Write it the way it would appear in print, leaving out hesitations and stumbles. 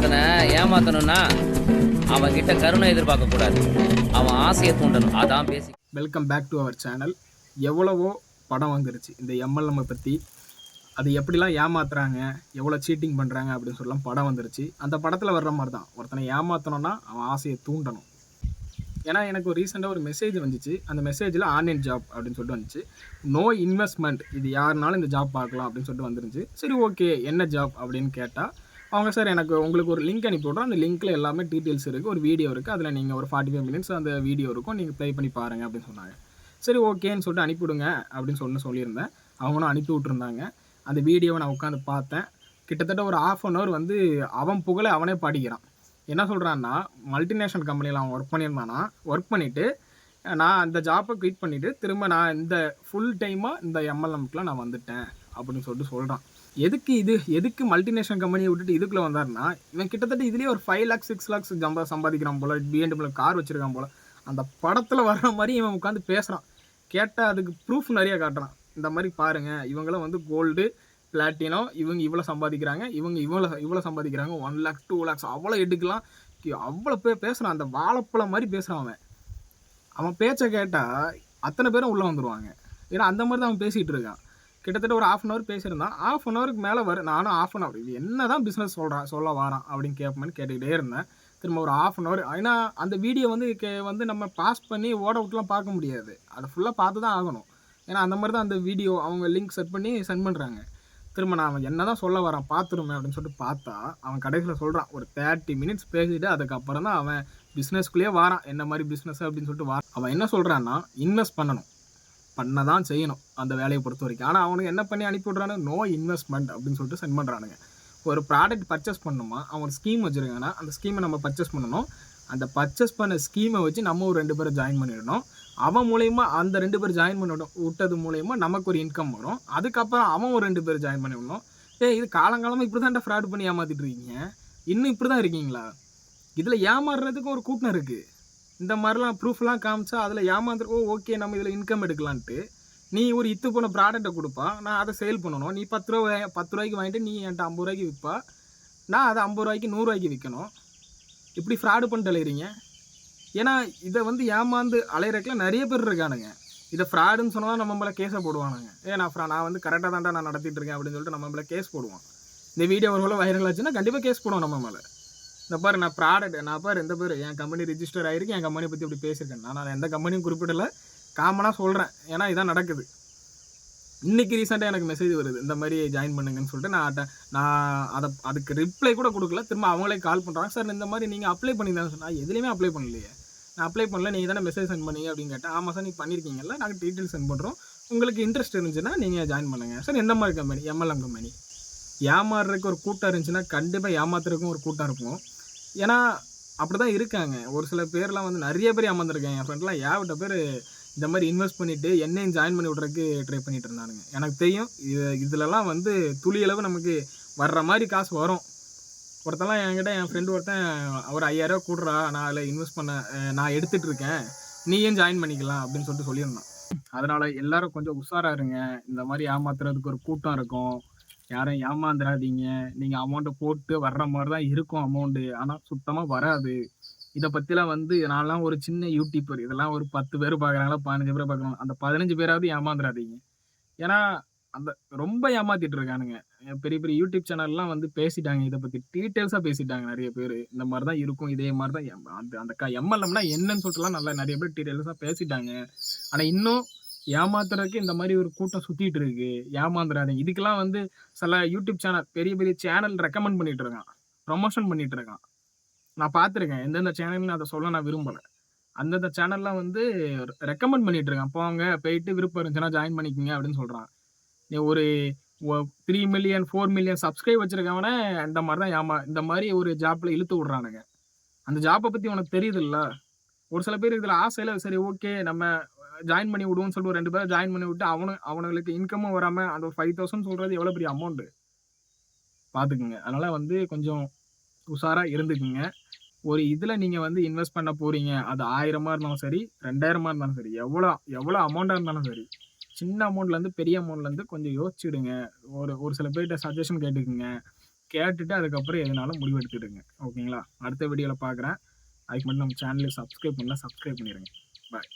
ஒருத்தனை ஏமாத்தணும்னா அவன் கிட்ட கருணை எதிர்பார்க்க கூடாது, அவன் ஆசையை தூண்டணும். அதான் பேசி. Welcome back to our channel. எவ்வளவோ படம் வந்துருச்சு இந்த எம்எல்எம்மை பற்றி. அது எப்படிலாம் ஏமாத்துறாங்க, எவ்வளோ சீட்டிங் பண்ணுறாங்க அப்படின்னு சொல்லலாம் படம் வந்துருச்சு. அந்த படத்தில் வர்ற மாதிரி தான் ஒருத்தனை ஏமாற்றணும்னா அவன் ஆசையை தூண்டணும். ஏன்னா எனக்கு ஒரு ரீசெண்டாக ஒரு மெசேஜ் வந்துச்சு. அந்த மெசேஜில் ஆன்லைன் ஜாப் அப்படின்னு சொல்லிட்டு வந்துச்சு. நோ இன்வெஸ்ட்மெண்ட், இது யாருனாலும் இந்த ஜாப் பார்க்கலாம் அப்படின்னு சொல்லிட்டு வந்துருந்துச்சு. சரி ஓகே, என்ன ஜாப் அப்படின்னு கேட்டால் அவங்க சார் எனக்கு உங்களுக்கு ஒரு லிங்க் அனுப்பி விட்றோம், அந்த லிங்க்கில் எல்லாமே டீட்டெயில்ஸ் இருக்குது, ஒரு வீடியோ இருக்குது, அதில் நீங்கள் ஒரு 45 மினிட்ஸ் அந்த வீடியோ இருக்கும், நீங்கள் ப்ளே பண்ணி பாருங்கள் அப்படின்னு சொன்னாங்க. சரி ஓகேன்னு சொல்லிட்டு அனுப்பிவிடுங்க அப்படின்னு சொல்லியிருந்தேன். அவங்களும் அனுப்பி விட்ருந்தாங்க. அந்த வீடியோவை நான் உட்காந்து பார்த்தேன். கிட்டத்தட்ட ஒரு 1/2 hour வந்து அவன் புகழை அவனே பாடிக்கிறான். என்ன சொல்கிறான்னா, மல்டிநேஷனல் கம்பெனியில் அவன் ஒர்க் பண்ணியிருந்தானா, ஒர்க் பண்ணிவிட்டு நான் அந்த ஜாப்பை குயிட் பண்ணிவிட்டு திரும்ப நான் இந்த ஃபுல் டைமாக இந்த எம்எல்எம்க்குலாம் நான் வந்துட்டேன் அப்படின்னு சொல்கிறான். எதுக்கு மல்டிநேஷனல் கம்பெனியை விட்டுட்டு இதுக்குள்ளே வந்தார்னா, இவன் கிட்டத்தட்ட இதுலேயே ஒரு 5 lakhs 6 lakhs சம்பாதிக்கிறான் போல், BMW கார் வச்சுருக்கான் போல். அந்த படத்தில் வர்ற மாதிரி இவன் உட்காந்து பேசுகிறான். கேட்டால் அதுக்கு ப்ரூஃப் நிறைய காட்டுறான். இந்த மாதிரி பாருங்கள், இவங்களும் வந்து கோல்டு பிளாட்டினோ, இவங்க இவ்வளோ சம்பாதிக்கிறாங்க, இவங்க இவ்வளோ சம்பாதிக்கிறாங்க, 1 lakh 2 lakhs அவ்வளோ எடுக்கலாம், அவ்வளோ பேசுகிறான். அந்த வாழைப்பழம் மாதிரி பேசுகிறான். அவன் பேச்சை கேட்டால் அத்தனை பேரும் உள்ளே வந்துடுவாங்க. ஏன்னா அந்த மாதிரி தான் அவன் பேசிகிட்டு இருக்கான். கிட்டத்தட்ட ஒரு 1/2 hour பேசியிருந்தான். 1/2 hourக்கு மேலே நானும் 1/2 hour இது என்ன தான் பிஸ்னஸ் சொல்ல வாரான் அப்படின்னு கேட்டுக்கிட்டே இருந்தேன். திரும்ப ஒரு 1/2 hour. ஏன்னா அந்த வீடியோ வந்து நம்ம பாஸ் பண்ணி ஓட விட்டுலாம் பார்க்க முடியாது, அதை ஃபுல்லாக பார்த்து தான் ஆகணும். ஏன்னா அந்த மாதிரி தான் அந்த வீடியோ அவங்க லிங்க் செட் பண்ணி சென்ட் பண்ணுறாங்க. திரும்ப நான் அவன் என்ன தான் சொல்ல வரான் பார்த்துருமே அப்படின்னு சொல்லிட்டு பார்த்தா அவன் கடைசியில் சொல்கிறான். ஒரு 30 minutes பேசிட்டு அதுக்கப்புறம் தான் அவன் பிஸ்னஸ்க்குள்ளேயே வாரான். என்ன மாதிரி பிஸ்னஸ் அப்படின்னு சொல்லிட்டு அவன் என்ன சொல்கிறான்னா, இன்வெஸ்ட் பண்ண தான் செய்யணும் அந்த வேலையை பொறுத்த வரைக்கும். ஆனால் அவனுக்கு என்ன பண்ணி அனுப்பிவிட்றானு, நோ இன்வெஸ்ட்மெண்ட் அப்படின்னு சொல்லிட்டு சென்ட் பண்ணுறானுங்க. ஒரு ப்ராடக்ட் பர்ச்சேஸ் பண்ணணுமா, அவன் ஒரு ஸ்கீம் வச்சுருக்காங்கன்னா அந்த ஸ்கீமை நம்ம பர்ச்சேஸ் பண்ணணும். அந்த பர்ச்சேஸ் பண்ண ஸ்கீமை வச்சு நம்ம ஒரு 2 பேரை ஜாயின் பண்ணிடணும். அவன் மூலயமா அந்த 2 பேர் ஜாயின் பண்ணி விட்டது மூலயமா நமக்கு ஒரு இன்கம் வரும். அதுக்கப்புறம் அவன் ஒரு 2 பேர் ஜாயின் பண்ணி விடணும். இது காலங்காலமாக இப்படி தான் ஃப்ராட் பண்ணி ஏமாற்றிட்டு இருக்கீங்க. இன்னும் இப்படி தான் இருக்கீங்களா? இதில் ஏமாறுறதுக்கும் ஒரு கூட்டம் இருக்குது. இந்த மாதிரிலாம் ப்ரூஃப்லாம் காமிச்சா அதில் ஏமாந்துருக்கோ, ஓகே நம்ம இதில் இன்கம் எடுக்கலான்ட்டு நீ ஒரு இத்து போன ப்ராடக்ட்டை கொடுப்பா, நான் அதை சேல் பண்ணணும். நீ 10 ரூபாய்க்கு வாங்கிட்டு நீ என்கிட்ட 50 ரூபாய்க்கு விற்பா, நான் அதை 50 ரூபாய்க்கு 100 ரூபாய்க்கு விற்கணும். இப்படி ஃப்ராடு பண்ணிட்டு அலையிறீங்க. ஏன்னா இதை வந்து ஏமாந்து அலையிறதுக்குலாம் நிறைய பேர் இருக்கானுங்க. இதை ஃப்ராடுன்னு சொன்னால் நம்ம மேலே கேஸை போடுவானுங்க. நான் வந்து கரெக்டாக தான்டா நான் நடத்திட்டு இருக்கேன் அப்படின்னு சொல்லிட்டு நம்ம மேலே கேஸ் போடுவான். இந்த வீடியோ ஒரு வைரல் ஆச்சுன்னா கண்டிப்பாக கேஸ் போடுவோம் நம்ம மேலே. இந்த பாரு நான் ப்ராடக்ட், நான் பாரு இந்த பேர் என் கம்பெனி ரிஜிஸ்டர் ஆகிருக்கு, என் கம்பெனி பற்றி இப்படி பேசியிருக்கேன். நான் எந்த கம்பெனியும் குறிப்பிடலை, காமனாக சொல்கிறேன். ஏன்னா இதான் நடக்குது. இன்றைக்கி ரீசெண்டாக எனக்கு மெசேஜ் வருது, இந்த மாதிரி ஜாயின் பண்ணுங்கன்னு சொல்லிட்டு. நான் அதுக்கு ரிப்ளை கூட கொடுக்கல. திரும்ப அவங்களே கால் பண்ணுறாங்க, சார் இந்த மாதிரி நீங்கள் அப்ளை பண்ணியிருந்தான்னு சொன்னால் எதுலேயுமே அப்ளை பண்ணலையே, நான் அப்ளை பண்ணல, நீங்கள் தானே மெசேஜ் சென்ட் பண்ணீங்க அப்படின்னு கேட்டேன். ஆமாம் சார், நீங்கள் பண்ணியிருக்கீங்கல்ல, நாங்கள் டீட்டெயில்ஸ் சென்ட் பண்ணுறோம், உங்களுக்கு இன்ட்ரெஸ்ட் இருந்துச்சுன்னா நீங்கள் ஜாயின் பண்ணுங்கள். சார் எந்த மாதிரி கம்பெனி? MLM company. ஏமாறுறதுக்கு ஒரு கூட்டம் இருந்துச்சுன்னா கண்டிப்பாக ஏமாத்துறதுக்கும் ஒரு கூட்டம் இருக்கும். ஏன்னா அப்படி தான் இருக்காங்க. ஒரு சில பேர்லாம் வந்து நிறைய பேர் ஏமாந்துருக்காங்க. என் ஃப்ரெண்ட்லாம் ஏகப்பட்ட பேர் இந்த மாதிரி இன்வெஸ்ட் பண்ணிவிட்டு என்னையும் ஜாயின் பண்ணி விட்றதுக்கு ட்ரை பண்ணிட்டு இருந்தானுங்க. எனக்கு தெரியும் இதிலலாம் வந்து துளியளவு நமக்கு வர்ற மாதிரி காசு வரும். ஒருத்தெல்லாம் என்கிட்ட, என் ஃப்ரெண்டு ஒருத்தன், ஒரு 5000 ரூபா கூடுறா, நான் அதில் இன்வெஸ்ட் பண்ண நான் எடுத்துகிட்டு இருக்கேன், நீயும் ஜாயின் பண்ணிக்கலாம் அப்படின்னு சொல்லிட்டு சொல்லியிருந்தான். அதனால் எல்லோரும் கொஞ்சம் உஷாராக இருங்க. இந்த மாதிரி ஏமாத்துறதுக்கு ஒரு கூட்டம் இருக்கும். யாரும் ஏமாந்துடாதீங்க. நீங்கள் அமௌண்ட்டை போட்டு வர்ற மாதிரி தான் இருக்கும் அமௌண்ட்டு, ஆனால் சுத்தமாக வராது. இதை பற்றிலாம் வந்து நான்லாம் ஒரு சின்ன யூடியூபர், இதெல்லாம் ஒரு 10 பேர் பார்க்குறாங்களா, 15 பேர் பார்க்குறாங்க. அந்த 15 பேராவது ஏமாந்துடாதீங்க. ஏன்னா அந்த ரொம்ப ஏமாற்றிட்டு இருக்கானுங்க. பெரிய பெரிய யூடியூப் சேனல்லாம் வந்து பேசிட்டாங்க, இதை பற்றி டீட்டெயில்ஸாக பேசிட்டாங்க நிறைய பேர். இந்த மாதிரி தான் இருக்கும், இதே மாதிரி தான் அந்த எம்எல்எம்னா என்னன்னு சொல்லிட்டுலாம் நல்லா நிறைய பேர் டீட்டெயில்ஸாக பேசிட்டாங்க. ஆனால் இன்னும் ஏமாத்துறதுக்கு இந்த மாதிரி ஒரு கூட்டம் சுற்றிட்டு இருக்கு. ஏமாந்துடாதீங்க. இதுக்கெல்லாம் வந்து சில யூடியூப் சேனல், பெரிய பெரிய சேனல் ரெக்கமெண்ட் பண்ணிட்டு இருக்கான், ப்ரொமோஷன் பண்ணிட்டு இருக்கான். நான் பார்த்துருக்கேன். எந்தெந்த சேனல்னு அதை சொல்ல நான் விரும்பலை. அந்தந்த சேனல்லாம் வந்து ரெக்கமெண்ட் பண்ணிட்டு இருக்கான், போங்க போயிட்டு விருப்பம் இருந்துச்சுன்னா ஜாயின் பண்ணிக்கோங்க அப்படின்னு சொல்கிறான். ஒரு 3 million 4 million சப்ஸ்கிரைப் வச்சுருக்கவனே இந்த மாதிரி தான் இந்த மாதிரி ஒரு ஜாப்பில் இழுத்து விட்றானுங்க. அந்த ஜாப்பை பற்றி உனக்கு தெரியுதுல்ல. ஒரு சில பேர் இதில் ஆசையில் சரி ஓகே நம்ம ஜாயின் பண்ணி விடுவோம்னு சொல்லிட்டு 2 பேரை ஜாயின் பண்ணி விட்டு அவனுங்களுக்கு இன்கமும் வராமல் அந்த ஒரு 5000 சொல்கிறது எவ்வளோ பெரிய அமௌண்ட்டு பார்த்துக்குங்க. அதனால் வந்து கொஞ்சம் உஷாராக இருந்துக்குங்க. ஒரு இதில் நீங்கள் வந்து இன்வெஸ்ட் பண்ண போகிறீங்க, அது 1000 இருந்தாலும் சரி, 2000 இருந்தாலும் சரி, எவ்வளோ அமௌண்ட்டாக இருந்தாலும் சரி, சின்ன அமௌண்ட்லேருந்து பெரிய அமௌண்ட்லேருந்து கொஞ்சம் யோசிச்சுடுங்க. ஒரு சில பேர்கிட்ட சஜஷன் கேட்டுக்குங்க. கேட்டுட்டு அதுக்கப்புறம் எதுனாலும் முடிவு எடுத்துடுங்க. ஓகேங்களா? அடுத்த வீடியோவில் பார்க்குறேன். அதுக்கு மட்டும் நம்ம சேனலை சப்ஸ்கிரைப் பண்ணல, சப்ஸ்கிரைப் பண்ணிடுங்க. பாய்.